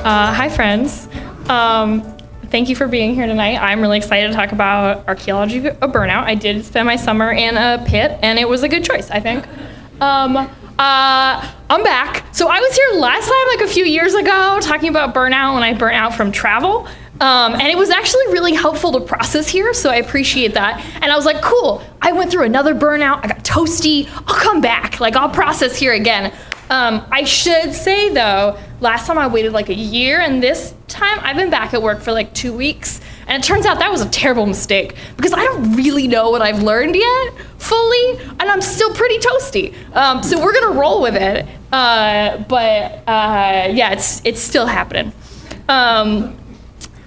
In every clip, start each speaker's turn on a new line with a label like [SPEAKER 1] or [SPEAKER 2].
[SPEAKER 1] Hi, friends. Thank you for being here tonight. I'm really excited to talk about Archaeology of Burnout. I did spend my summer in a pit, and it was a good choice, I think. I'm back. So I was here last time, like a few years ago, talking about burnout when I burnt out from travel. And it was actually really helpful to process here, so I appreciate that. And I was like, cool, I went through another burnout, I got toasty, I'll come back, like I'll process here again. I should say though, last time I waited like a year, and this time I've been back at work for like 2 weeks. And it turns out that was a terrible mistake because I don't really know what I've learned yet fully, and I'm still pretty toasty. So we're gonna roll with it, yeah, it's still happening.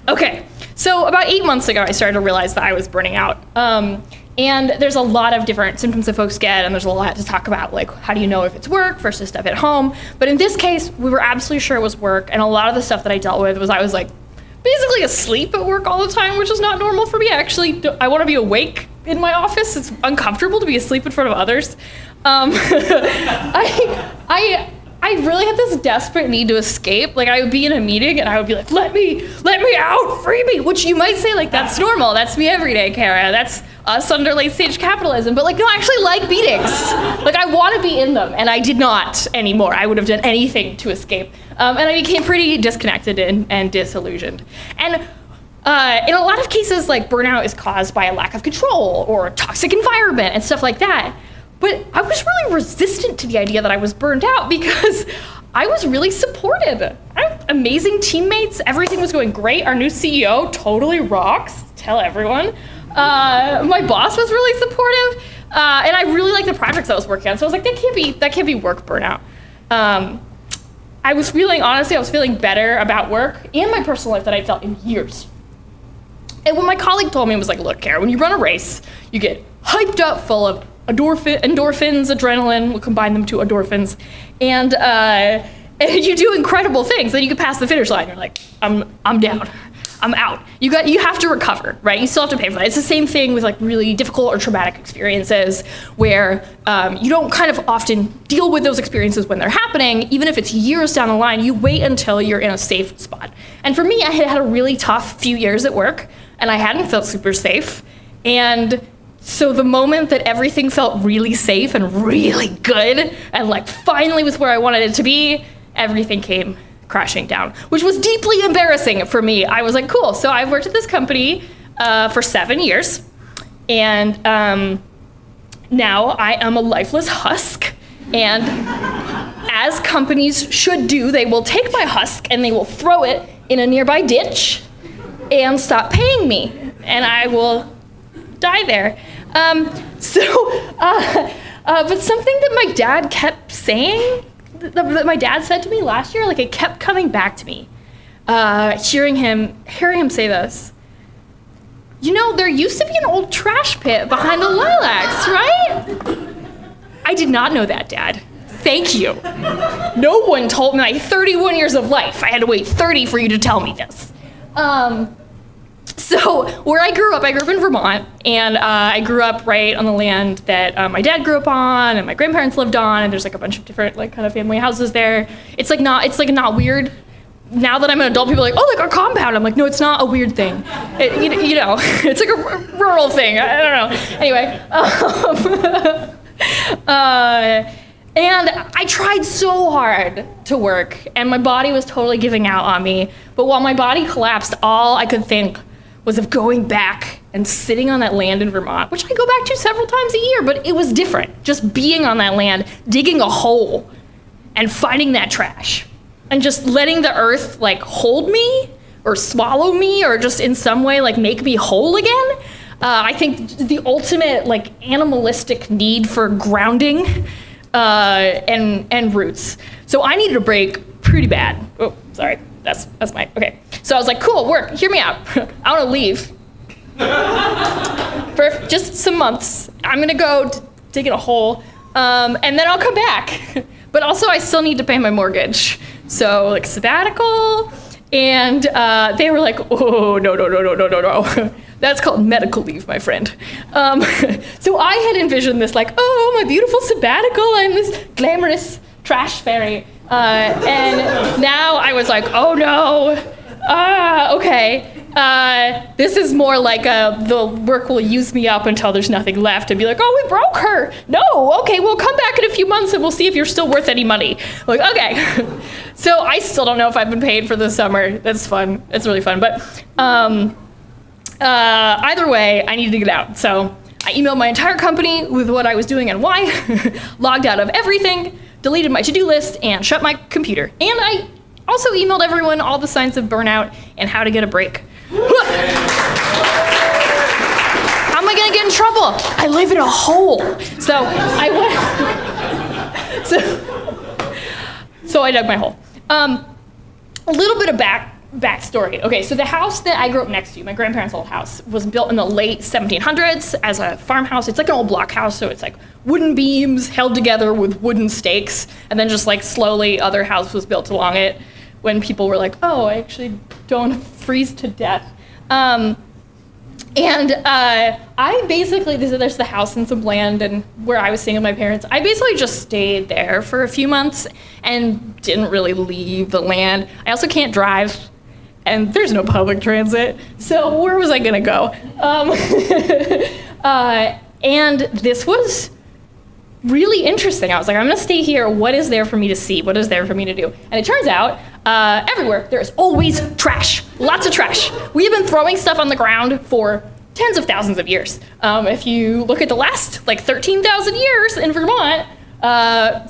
[SPEAKER 1] Okay, so about 8 months ago, I started to realize that I was burning out. And there's a lot of different symptoms that folks get, and there's a lot to talk about, like how do you know if it's work versus stuff at home. But in this case, we were absolutely sure it was work, and a lot of the stuff that I dealt with was I was like basically asleep at work all the time, which is not normal for me. Actually, I want to be awake in my office. It's uncomfortable to be asleep in front of others. I really had this desperate need to escape. Like I would be in a meeting and I would be like, let me out, free me, which you might say like, that's normal. That's me every day, Kara. That's us under late stage capitalism. But like, no, I actually like meetings. Like I want to be in them, and I did not anymore. I would have done anything to escape. And I became pretty disconnected and disillusioned. And in a lot of cases, like burnout is caused by a lack of control or a toxic environment and stuff like that. But I was really resistant to the idea that I was burned out because I was really supported. I had amazing teammates. Everything was going great. Our new CEO totally rocks. Tell everyone. My boss was really supportive, and I really liked the projects I was working on. So I was like, that can't be work burnout. I was feeling better about work and my personal life than I felt in years. And when my colleague told me, it was like, look, Kara, when you run a race, you get hyped up full of endorphins, adrenaline, we'll combine them to endorphins, and you do incredible things. Then you can pass the finish line. You're like, I'm down, I'm out. You have to recover, right? You still have to pay for that. It's the same thing with like really difficult or traumatic experiences where you don't kind of often deal with those experiences when they're happening. Even if it's years down the line, you wait until you're in a safe spot. And for me, I had a really tough few years at work, and I hadn't felt super safe. And so the moment that everything felt really safe and really good, and like finally was where I wanted it to be, everything came crashing down, which was deeply embarrassing for me. I was like, cool, so I've worked at this company for 7 years, and now I am a lifeless husk, and as companies should do, they will take my husk and they will throw it in a nearby ditch and stop paying me, and I will die there. But something that my dad kept saying, that my dad said to me last year, like it kept coming back to me, hearing him say this. You know, there used to be an old trash pit behind the lilacs, right? I did not know that, Dad. Thank you. No one told me, like 31 years of life, I had to wait 30 for you to tell me this. So where I grew up in Vermont, and I grew up right on the land that my dad grew up on and my grandparents lived on, and there's like a bunch of different like kind of family houses there. It's not weird. Now that I'm an adult, people are like, oh, like our compound. I'm like, no, it's not a weird thing. You know, it's like a rural thing. I don't know. Anyway. And I tried so hard to work, and my body was totally giving out on me. But while my body collapsed, all I could think was of going back and sitting on that land in Vermont, which I go back to several times a year, but it was different. Just being on that land, digging a hole and finding that trash and just letting the earth like hold me or swallow me or just in some way like make me whole again. I think the ultimate like animalistic need for grounding and roots. So I needed a break pretty bad. Oh, sorry. That's my, okay. So I was like, cool, work, hear me out. I wanna leave. For just some months. I'm gonna go dig in a hole, and then I'll come back. But also I still need to pay my mortgage. So like sabbatical, and they were like, oh, no. That's called medical leave, my friend. So I had envisioned this like, oh, my beautiful sabbatical, I'm this glamorous trash fairy. And now I was like, oh no, okay. This is more like the work will use me up until there's nothing left and be like, oh, we broke her. No, okay, we'll come back in a few months and we'll see if you're still worth any money. Like, okay. So I still don't know if I've been paid for the summer. That's fun. It's really fun. But either way, I needed to get out. So I emailed my entire company with what I was doing and why, logged out of everything, deleted my to-do list, and shut my computer. And I also emailed everyone all the signs of burnout and how to get a break. How am I gonna get in trouble? I live in a hole. So I went. So I dug my hole. A little bit of backstory. Okay, so the house that I grew up next to, my grandparents' old house, was built in the late 1700s as a farmhouse. It's like an old block house, so it's like wooden beams held together with wooden stakes, and then just like slowly other house was built along it when people were like, oh, I actually don't freeze to death. I basically, there's the house and some land and where I was staying with my parents. I basically just stayed there for a few months and didn't really leave the land. I also can't drive, and there's no public transit, so where was I gonna go? And this was really interesting. I was like, I'm gonna stay here. What is there for me to see? What is there for me to do? And it turns out, everywhere, there's always trash. Lots of trash. We have been throwing stuff on the ground for tens of thousands of years. If you look at the last, like, 13,000 years in Vermont,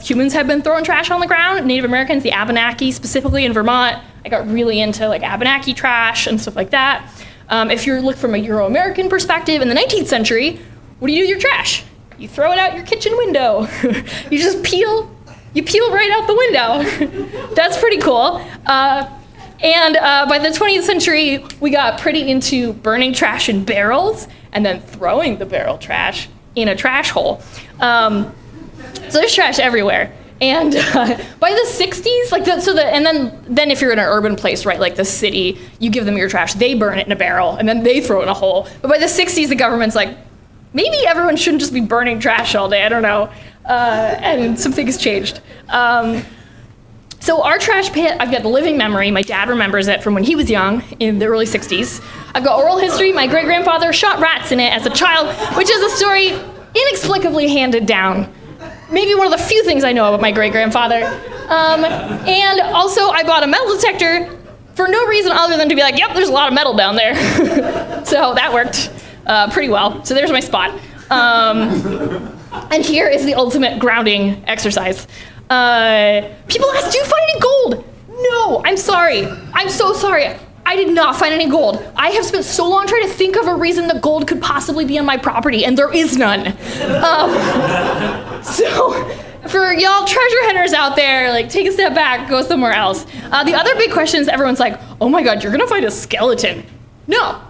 [SPEAKER 1] humans have been throwing trash on the ground. Native Americans, the Abenaki, specifically in Vermont, I got really into, like, Abenaki trash and stuff like that. If you look from a Euro-American perspective, in the 19th century, what do you do with your trash? You throw it out your kitchen window. You just peel right out the window. That's pretty cool. And by the 20th century, we got pretty into burning trash in barrels and then throwing the barrel trash in a trash hole. So there's trash everywhere. And by the 60s, and then if you're in an urban place, right, like the city, you give them your trash, they burn it in a barrel, and then they throw it in a hole. But by the 60s, the government's like, maybe everyone shouldn't just be burning trash all day, I don't know. And some things changed. So our trash pit, I've got the living memory. My dad remembers it from when he was young in the early 60s. I've got oral history. My great-grandfather shot rats in it as a child, which is a story inexplicably handed down. Maybe one of the few things I know about my great-grandfather. And also, I bought a metal detector for no reason other than to be like, yep, there's a lot of metal down there. So that worked pretty well. So there's my spot. And here is the ultimate grounding exercise. People ask, do you find any gold? No, I'm sorry. I'm so sorry. I did not find any gold. I have spent so long trying to think of a reason that gold could possibly be on my property, and there is none. So for y'all treasure hunters out there, like, take a step back, go somewhere else. The other big question is everyone's like, oh my God, you're gonna find a skeleton. No.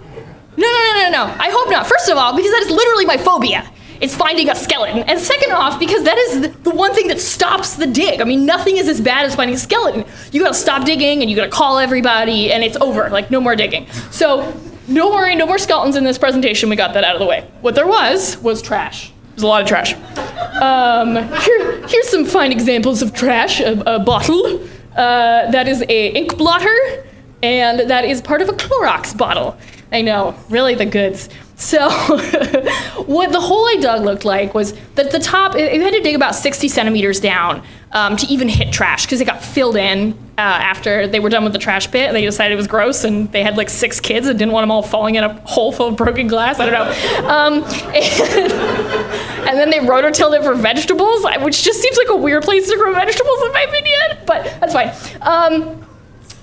[SPEAKER 1] I hope not. First of all, because that is literally my phobia. It's finding a skeleton. And second off, because that is the one thing that stops the dig. I mean, nothing is as bad as finding a skeleton. You gotta stop digging and you gotta call everybody and it's over, like no more digging. So don't worry, no more skeletons in this presentation. We got that out of the way. What there was trash. There's a lot of trash. Here's some fine examples of trash. A bottle, that is a ink blotter, and that is part of a Clorox bottle. I know, really the goods. So what the hole I dug looked like was that the top, you had to dig about 60 centimeters down to even hit trash because it got filled in after they were done with the trash pit. They decided it was gross and they had like 6 kids and didn't want them all falling in a hole full of broken glass. I don't know. And then they rototilled it for vegetables, which just seems like a weird place to grow vegetables in my opinion, but that's fine.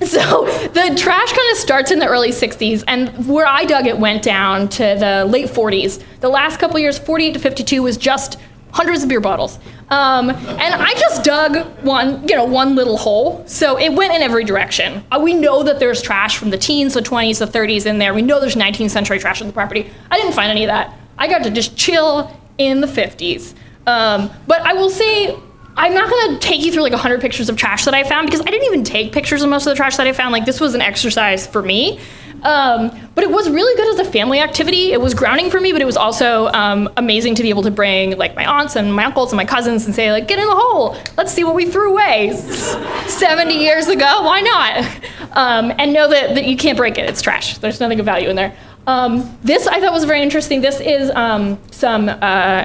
[SPEAKER 1] So the trash kind of starts in the early 60s, and where I dug it went down to the late 40s. The last couple years, 48 to 52, was just hundreds of beer bottles. And I just dug one little hole, so it went in every direction. We know that there's trash from the teens, the 20s, the 30s in there. We know there's 19th century trash on the property. I didn't find any of that. I got to just chill in the 50s. But I will say, I'm not gonna take you through like 100 pictures of trash that I found because I didn't even take pictures of most of the trash that I found. Like, this was an exercise for me. But it was really good as a family activity. It was grounding for me, but it was also amazing to be able to bring like my aunts and my uncles and my cousins and say like, get in the hole. Let's see what we threw away 70 years ago. Why not? And know that you can't break it. It's trash. There's nothing of value in there. This I thought was very interesting. This is some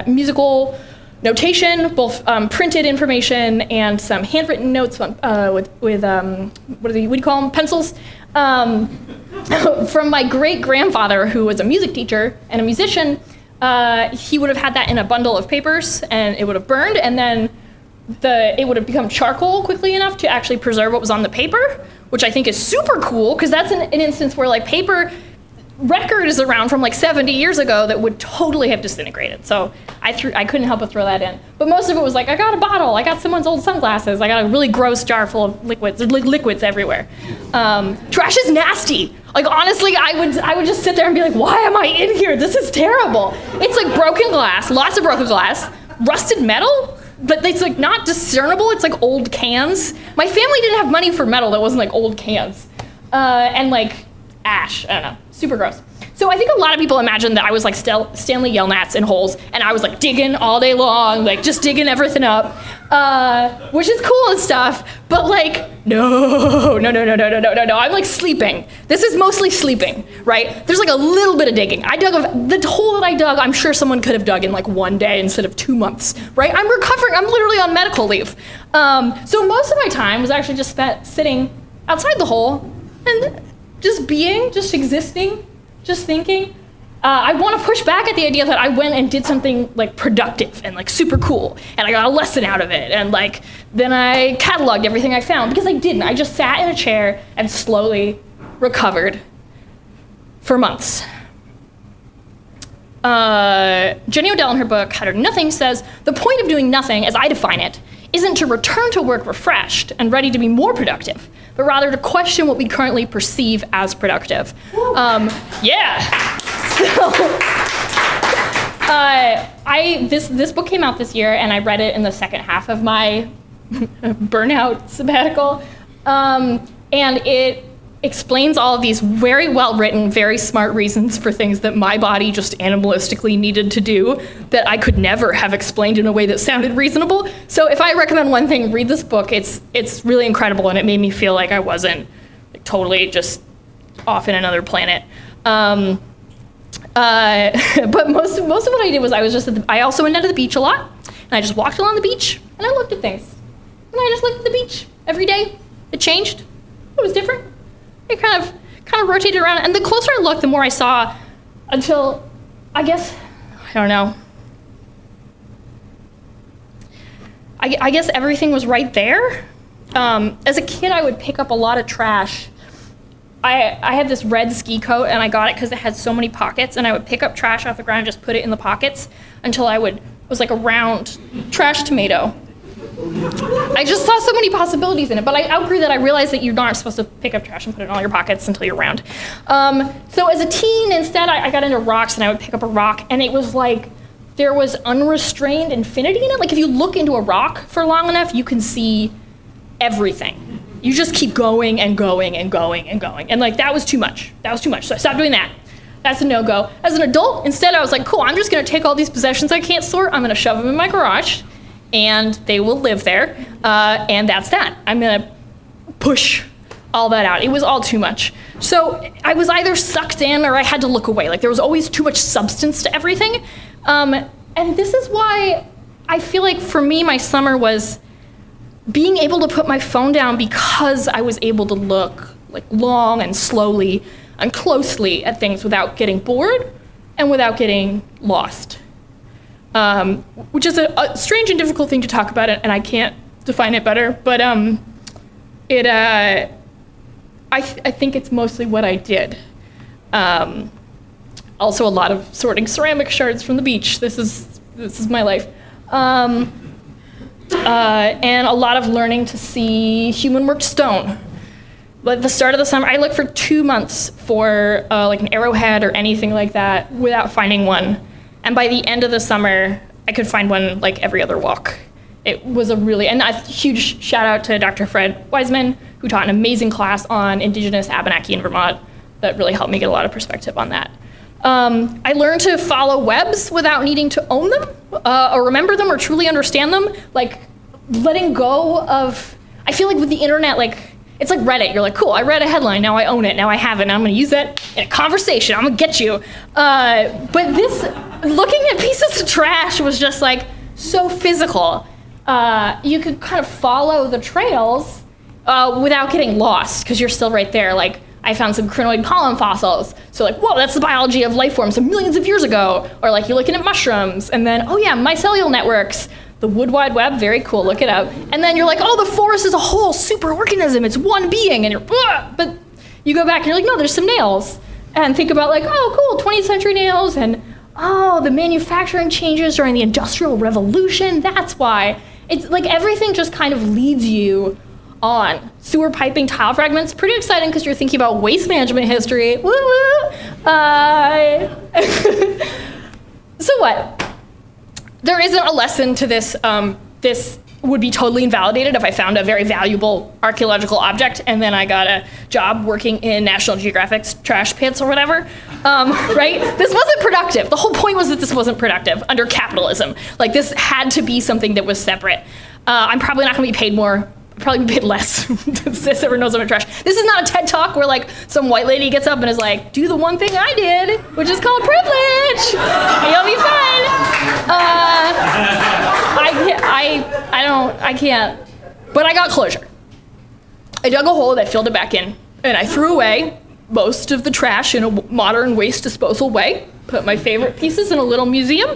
[SPEAKER 1] musical notation, both printed information and some handwritten notes with what do you call them? Pencils. From my great-grandfather, who was a music teacher and a musician. He would have had that in a bundle of papers, and it would have burned, and then it would have become charcoal quickly enough to actually preserve what was on the paper, which I think is super cool, because that's an instance where like paper record is around from like 70 years ago that would totally have disintegrated. So I couldn't help but throw that in. But most of it was like, I got a bottle, I got someone's old sunglasses, I got a really gross jar full of liquids. There's liquids everywhere. Trash is nasty. Like honestly, I would just sit there and be like, why am I in here? This is terrible. It's like broken glass, lots of broken glass, rusted metal, but it's like not discernible. It's like old cans. My family didn't have money for metal that wasn't like old cans. And like ash, I don't know, super gross. So I think a lot of people imagine that I was like Stanley Yelnats in holes, and I was like digging all day long, like just digging everything up, which is cool and stuff, but like, no, I'm like sleeping. This is mostly sleeping, right? There's like a little bit of digging. The hole that I dug, I'm sure someone could have dug in like one day instead of 2 months, right? I'm recovering, I'm literally on medical leave. So most of my time was actually just spent sitting outside the hole and just existing, just thinking. I want to push back at the idea that I went and did something like productive and like super cool, and I got a lesson out of it, and like then I cataloged everything I found, because I didn't. I just sat in a chair and slowly recovered for months. Jenny Odell in her book, How to Do Nothing, says, the point of doing nothing, as I define it, isn't to return to work refreshed and ready to be more productive, but rather to question what we currently perceive as productive. Yeah. So, this book came out this year, and I read it in the second half of my Burnout sabbatical, and it explains all of these very well-written, very smart reasons for things that my body just animalistically needed to do that I could never have explained in a way that sounded reasonable. So if I recommend one thing, read this book. It's really incredible, and it made me feel like I wasn't like, totally just off in another planet. But most of what I did was I also went down to the beach a lot, and I just walked along the beach, and I looked at things. And I just looked at the beach every day. It changed. It was different. It kind of rotated around, and the closer I looked, the more I saw, until, I guess, I don't know. I guess everything was right there. As a kid, I would pick up a lot of trash. I had this red ski coat, and I got it because it had so many pockets, and I would pick up trash off the ground and just put it in the pockets until it was like a round trash tomato. I just saw so many possibilities in it, but I outgrew that. I realized that you're not supposed to pick up trash and put it in all your pockets until you're round. So as a teen, instead, I got into rocks, and I would pick up a rock, and it was like there was unrestrained infinity in it. Like if you look into a rock for long enough, you can see everything. You just keep going and going and going and going. And like that was too much. So I stopped doing that. That's a no-go. As an adult, instead, I was like, cool, I'm just gonna take all these possessions I can't sort, I'm gonna shove them in my garage, and they will live there, and that's that. I'm gonna push all that out. It was all too much. So I was either sucked in or I had to look away. Like there was always too much substance to everything. And this is why I feel like for me, my summer was being able to put my phone down, because I was able to look like long and slowly and closely at things without getting bored and without getting lost. Which is a strange and difficult thing to talk about, and I can't define it better, but I think it's mostly what I did. Also a lot of sorting ceramic shards from the beach. This is my life. And a lot of learning to see human-worked stone. But at the start of the summer, I looked for 2 months for like an arrowhead or anything like that without finding one. And by the end of the summer, I could find one like every other walk. It was and a huge shout out to Dr. Fred Wiseman, who taught an amazing class on indigenous Abenaki in Vermont. that really helped me get a lot of perspective on that. I learned to follow webs without needing to own them or remember them or truly understand them. Like letting go of, I feel like with the internet, like it's like Reddit. You're like, cool, I read a headline, now I own it, now I have it, now I'm gonna use that in a conversation, I'm gonna get you. But this, looking at pieces of trash was just like so physical. You could kind of follow the trails without getting lost because you're still right there. Like I found some crinoid pollen fossils. So like, whoa, that's the biology of life forms from millions of years ago. Or like you're looking at mushrooms and then, oh yeah, mycelial networks, the Wood Wide Web, very cool, look it up. And then you're like, oh, the forest is a whole super organism, it's one being, and you're, but you go back and you're like, no, there's some nails. And think about like, oh, cool, 20th century nails, and oh, the manufacturing changes during the Industrial Revolution, that's why. It's like everything just kind of leads you on. Sewer piping tile fragments, pretty exciting because you're thinking about waste management history. Woo woo. So what? There isn't a lesson to this. This would be totally invalidated if I found a very valuable archaeological object and then I got a job working in National Geographic's trash pits or whatever, right? This wasn't productive. The whole point was that this wasn't productive under capitalism. Like this had to be something that was separate. I'm probably not gonna be paid more. I'll probably be paid less. This ever knows I'm a trash. This is not a TED Talk where like some white lady gets up and is like, do the one thing I did, which is called privilege. And you'll be fine. I can't. But I got closure. I dug a hole and I filled it back in and I threw away most of the trash in a modern waste disposal way. Put my favorite pieces in a little museum.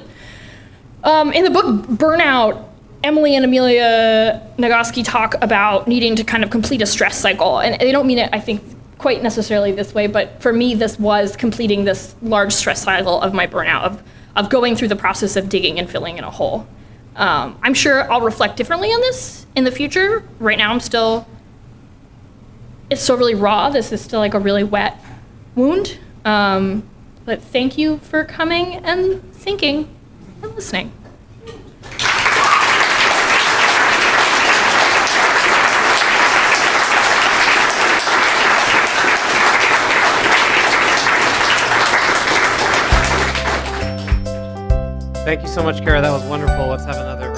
[SPEAKER 1] In the book Burnout, Emily and Amelia Nagoski talk about needing to kind of complete a stress cycle. And they don't mean it, I think, quite necessarily this way, but for me, this was completing this large stress cycle of my burnout, of going through the process of digging and filling in a hole. I'm sure I'll reflect differently on this in the future. Right now, it's still really raw. This is still like a really wet wound. But thank you for coming and thinking and listening.
[SPEAKER 2] Thank you so much, Kara. That was wonderful. Let's have another